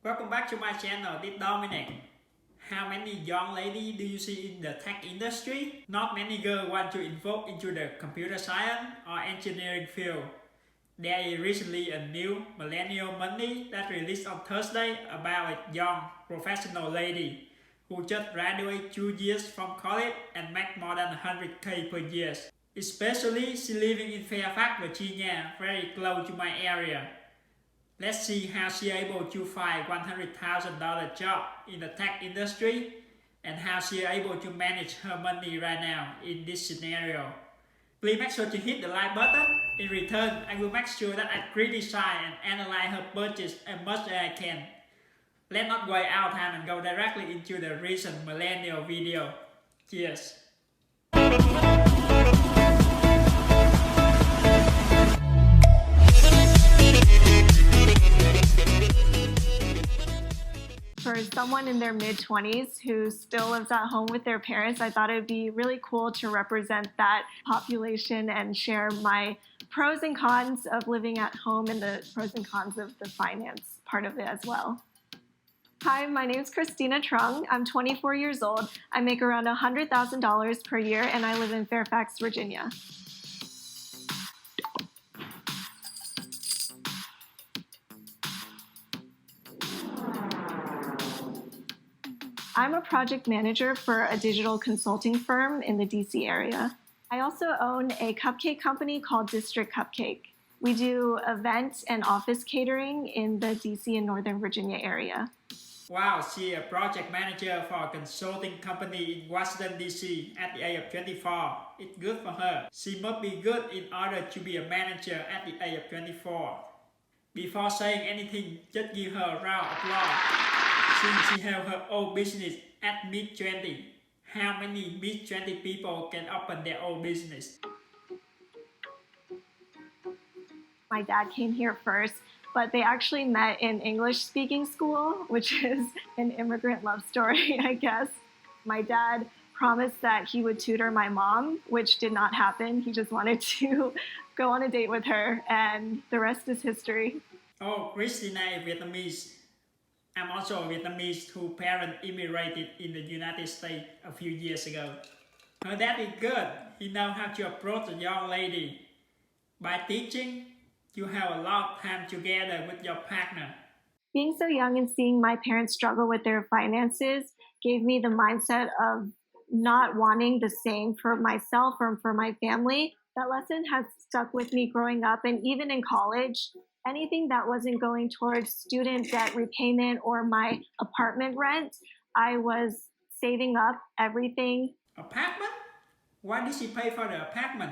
Welcome back to my channel, this Dominic. How many young ladies do you see in the tech industry? Not many girls want to involve into the computer science or engineering field. There is recently a new Millennial money that released on Thursday about a young professional lady who just graduated 2 years from college and make more than 100K per year. Especially she living in Fairfax, Virginia, very close to my area. Let's see how she able to find $100,000 job in the tech industry and how she able to manage her money right now in this scenario. Please make sure to hit the like button. In return, I will make sure that I criticize and analyze her purchase as much as I can. Let's not waste our time and go directly into the recent Millennial video. Cheers! For someone in their mid-20s who still lives at home with their parents, I thought it would be really cool to represent that population and share my pros and cons of living at home and the pros and cons of the finance part of it as well. Hi, my name is Christina Trung. I'm 24 years old. I make around $100,000 per year and I live in Fairfax, Virginia. I'm a project manager for a digital consulting firm in the DC area. I also own a cupcake company called District Cupcake. We do event and office catering in the DC and Northern Virginia area. Wow, she is a project manager for a consulting company in Washington DC at the age of 24. It's good for her. She must be good in order to be a manager at the age of 24. Before saying anything, just give her a round of applause. Since she has her own business at mid-20, how many mid-20 people can open their own business? My dad came here first, but they actually met in English-speaking school, which is an immigrant love story, I guess. My dad promised that he would tutor my mom, which did not happen. He just wanted to go on a date with her, and the rest is history. Oh, Christina is Vietnamese. I'm also a Vietnamese whose parents immigrated in the United States a few years ago. Her dad is good. He knows how to approach a young lady. By teaching, you have a lot of time together with your partner. Being so young and seeing my parents struggle with their finances gave me the mindset of not wanting the same for myself or for my family. That lesson has stuck with me growing up and even in college. Anything that wasn't going towards student debt repayment or my apartment rent, I was saving up everything. Apartment? Why did she pay for the apartment?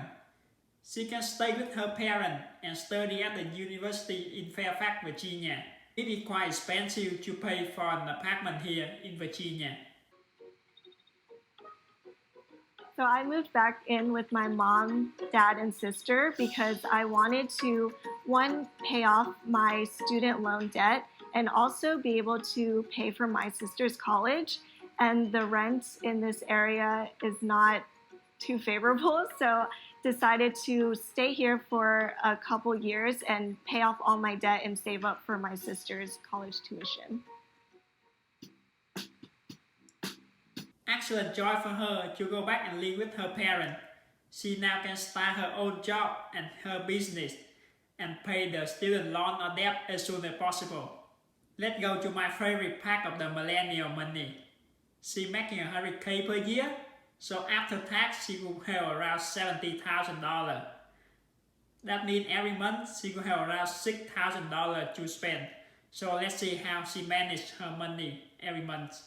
She can stay with her parents and study at the university in Fairfax, Virginia. It is quite expensive to pay for an apartment here in Virginia. So I moved back in with my mom, dad, and sister because I wanted to, one, pay off my student loan debt and also be able to pay for my sister's college. And the rent in this area is not too favorable, so decided to stay here for a couple years and pay off all my debt and save up for my sister's college tuition. Excellent joy for her to go back and live with her parents. She now can start her own job and her business and pay the student loan or debt as soon as possible. Let's go to my favorite part of the Millennial money. She making 100K per year, so after tax she will have around $70,000. That means every month she will have around $6,000 to spend. So let's see how she manages her money every month.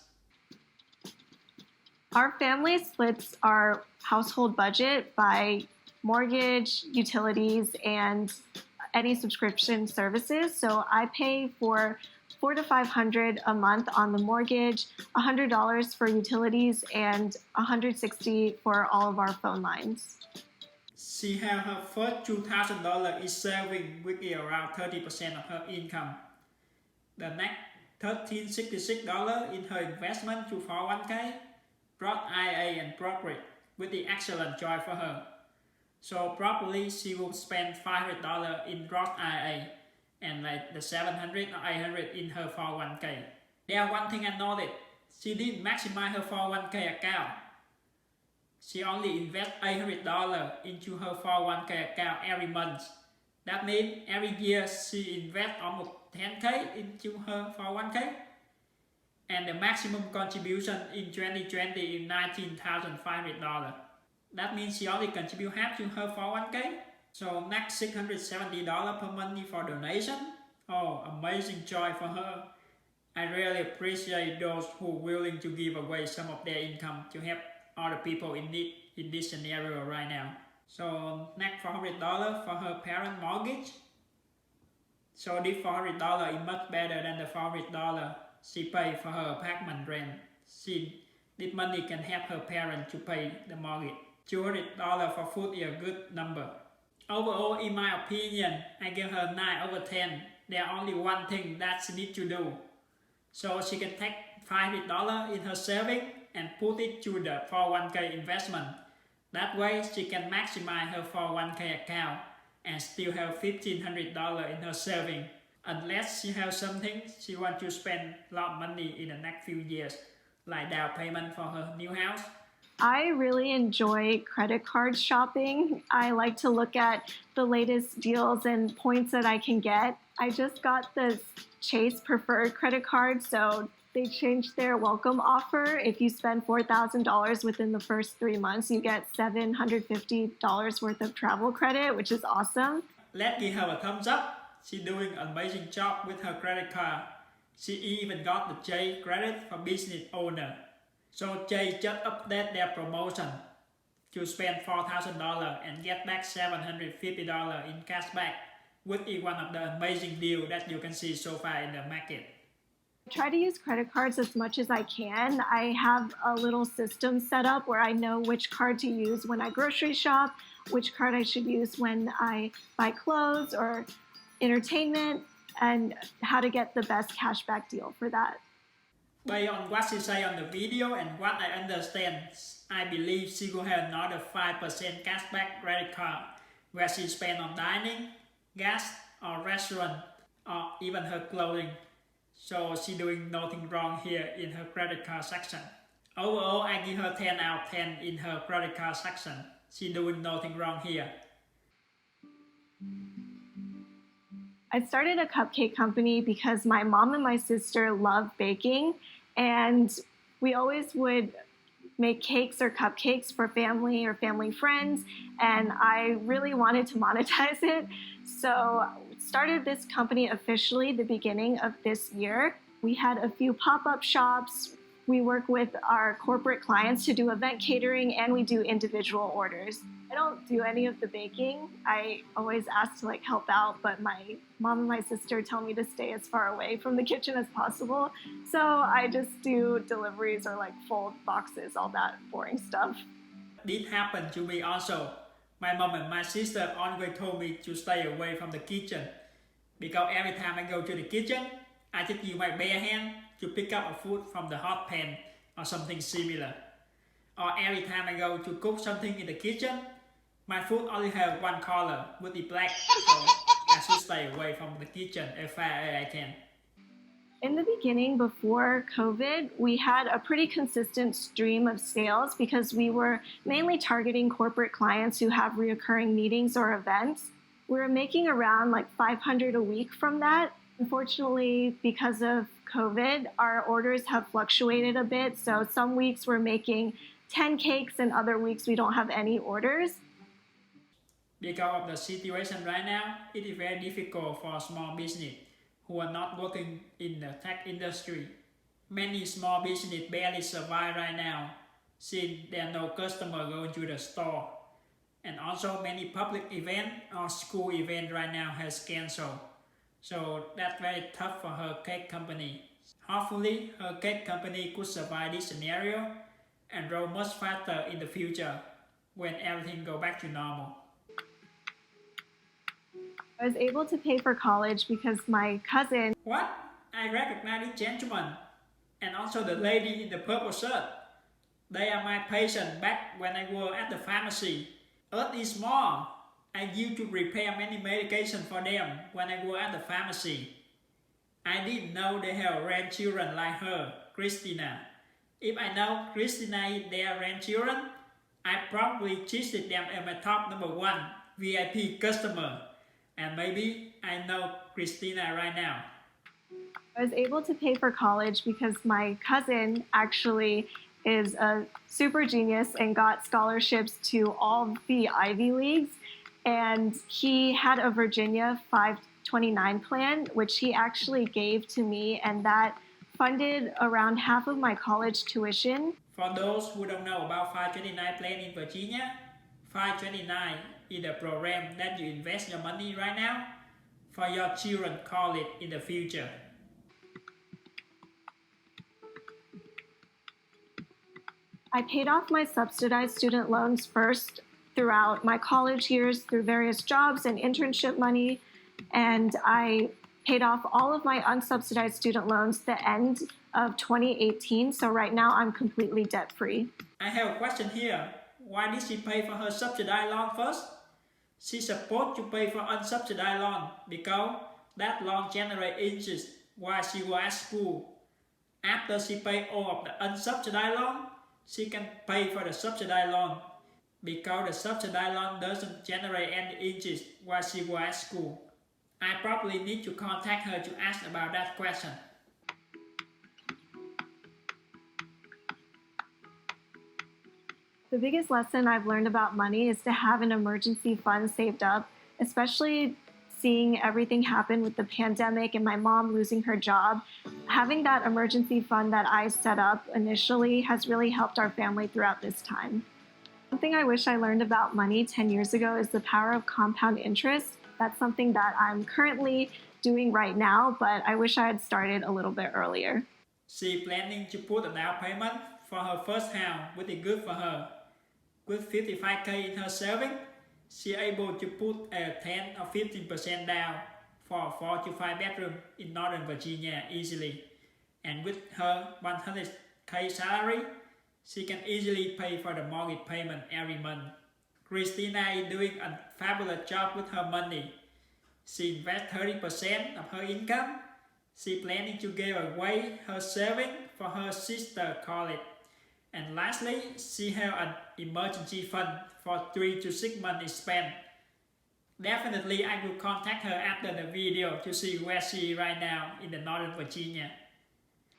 Our family splits our household budget by mortgage, utilities, and any subscription services. So I pay for $400 to $500 a month on the mortgage, $100 for utilities, and $160 for all of our phone lines. She has her first $2,000 in saving, which is around 30% of her income. The next $1,366 in her investment to 401k, Roth IRA and brokerage, with the excellent joy for her. So probably she will spend $500 in Roth IRA and like the 700 or 800 in her 401k. There, one thing I noticed, she didn't maximize her 401k account. She only invests $800 into her 401k account every month. That means every year she invests almost 10k into her 401k. And the maximum contribution in 2020 is $19,500. That means she only contributes half to her 401k. So next $670 per month for donation. Oh, amazing joy for her. I really appreciate those who are willing to give away some of their income to help other people in need in this scenario right now. So next $400 for her parent mortgage. So this $400 is much better than the $400 she paid for her apartment rent. This money can help her parents to pay the mortgage. $200 for food is a good number. Overall, in my opinion, I give her 9 over 10. There's only one thing that she needs to do. So she can take $500 in her saving and put it to the 401k investment. That way she can maximize her 401k account and still have $1,500 in her saving. Unless she has something she wants to spend a lot of money in the next few years, like down payment for her new house. I really enjoy credit card shopping. I like to look at the latest deals and points that I can get. I just got the Chase Preferred credit card, so they changed their welcome offer. If you spend $4,000 within the first 3 months, you get $750 worth of travel credit, which is awesome. Let's give her a thumbs up. She's doing an amazing job with her credit card. She even got the J credit for business owner. So J just updated their promotion to spend $4,000 and get back $750 in cashback, which is one of the amazing deals that you can see so far in the market. I try to use credit cards as much as I can. I have a little system set up where I know which card to use when I grocery shop, which card I should use when I buy clothes or entertainment, and how to get the best cashback deal for that. Based on what she said on the video and what I understand, I believe she will have another 5% cashback credit card where she spend on dining, gas, or restaurant, or even her clothing. So she doing nothing wrong here in her credit card section. Overall, I give her 10 out of 10 in her credit card section. She doing nothing wrong here. I started a cupcake company because my mom and my sister love baking, and we always would make cakes or cupcakes for family or family friends, and I really wanted to monetize it. So started this company officially the beginning of this year. We had a few pop-up shops. We work with our corporate clients to do event catering, and we do individual orders. I don't do any of the baking. I always ask to help out, but my mom and my sister tell me to stay as far away from the kitchen as possible. So I just do deliveries or fold boxes, all that boring stuff. This happened to me also. My mom and my sister always told me to stay away from the kitchen, because every time I go to the kitchen, I just use my bare hand to pick up a food from the hot pan or something similar. Or every time I go to cook something in the kitchen, my food only have one color, which is black, so I should stay away from the kitchen as far as I can. In the beginning, before COVID, we had a pretty consistent stream of sales because we were mainly targeting corporate clients who have reoccurring meetings or events. We were making around $500 a week from that. Unfortunately, because of COVID, our orders have fluctuated a bit. So some weeks we're making 10 cakes and other weeks we don't have any orders. Because of the situation right now, it is very difficult for small business who are not working in the tech industry. Many small business barely survive right now since there are no customer going to the store. And also many public event or school event right now has canceled. So that's very tough for her cake company. Hopefully her cake company could survive this scenario and grow much faster in the future when everything go back to normal. I was able to pay for college because my cousin... What? I recognize this gentleman and also the lady in the purple shirt. They are my patient back when I worked at the pharmacy. Earth is small. I used to prepare many medication for them when I worked at the pharmacy. I didn't know they have grandchildren like her, Christina. If I know Christina is their grandchildren, I probably treated them as my top number one VIP customer. And maybe I know Christina right now. I was able to pay for college because my cousin actually is a super genius and got scholarships to all the Ivy Leagues. And he had a Virginia 529 plan, which he actually gave to me, and that funded around half of my college tuition. For those who don't know about 529 plan in Virginia, 529 is the program that you invest your money right now for your children college in the future. I paid off my subsidized student loans first throughout my college years through various jobs and internship money, and I paid off all of my unsubsidized student loans at the end of 2018, so right now I'm completely debt-free. I have a question here. Why did she pay for her subsidized loan first? She's supposed to pay for unsubsidized loan because that loan generates interest while she was at school. After she paid all of the unsubsidized loan, she can pay for the subsidized loan because the subsidized loan doesn't generate any interest while she was at school. I probably need to contact her to ask about that question. The biggest lesson I've learned about money is to have an emergency fund saved up, especially seeing everything happen with the pandemic and my mom losing her job. Having that emergency fund that I set up initially has really helped our family throughout this time. Something I wish I learned about money 10 years ago is the power of compound interest. That's something that I'm currently doing right now, but I wish I had started a little bit earlier. She planning to put a down payment for her first house, which is good for her. With 55k in her savings, she able to put a 10 or 15% down for a 4 to 5 bedroom in Northern Virginia easily. And with her 100k salary, she can easily pay for the mortgage payment every month. Christina is doing a fabulous job with her money. She invests 30% of her income. She planning to give away her savings for her sister's college. And lastly, she has an emergency fund for 3 to 6 months spent. Definitely, I will contact her after the video to see where she is right now in the Northern Virginia.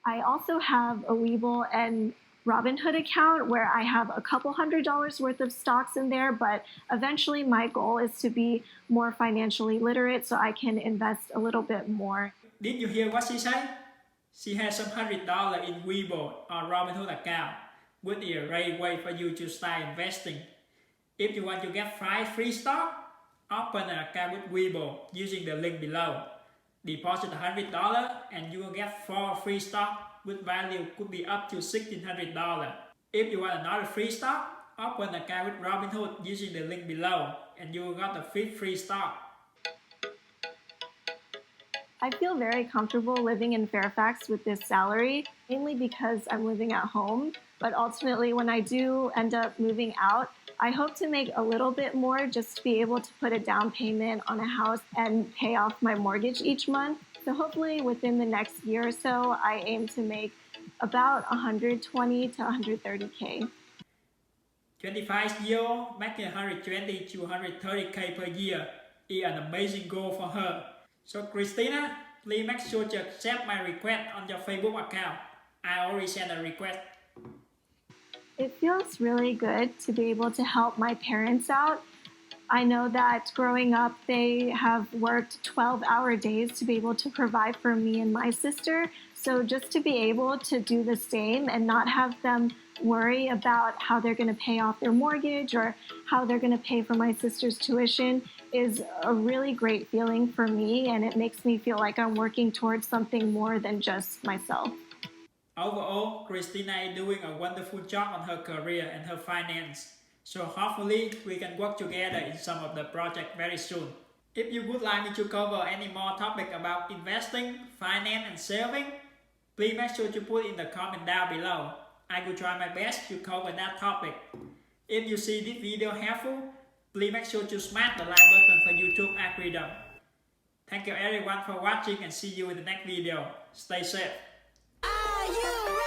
I also have a Webull and Robinhood account where I have a couple $100s worth of stocks in there, but eventually my goal is to be more financially literate so I can invest a little bit more. Did you hear what she said? She has some $100 in Webull or Robinhood account, which is a great way for you to start investing. If you want to get 5 free stock, open an account with Webull using the link below. Deposit $100 and you will get 4 free stock with value could be up to $1,600. If you want another free stock, open an account with Robinhood using the link below and you will get the 5th free stock. I feel very comfortable living in Fairfax with this salary, mainly because I'm living at home. But ultimately, when I do end up moving out, I hope to make a little bit more just to be able to put a down payment on a house and pay off my mortgage each month. So hopefully within the next year or so, I aim to make about 120 to 130K. 25 years old, making 120 to 130k per year is an amazing goal for her. So Christina, please make sure to accept my request on your Facebook account. I already sent a request. It feels really good to be able to help my parents out. I know that growing up, they have worked 12-hour days to be able to provide for me and my sister. So just to be able to do the same and not have them worry about how they're going to pay off their mortgage or how they're going to pay for my sister's tuition is a really great feeling for me, and it makes me feel like I'm working towards something more than just myself. Overall, Christina is doing a wonderful job on her career and her finance. So hopefully we can work together in some of the projects very soon. If you would like me to cover any more topic about investing, finance and saving, please make sure to put in the comment down below. I will try my best to cover that topic. If you see this video helpful, Please make sure to smash the like button for YouTube algorithm. Thank you everyone for watching and see you in the next video. Stay safe. Are you ready?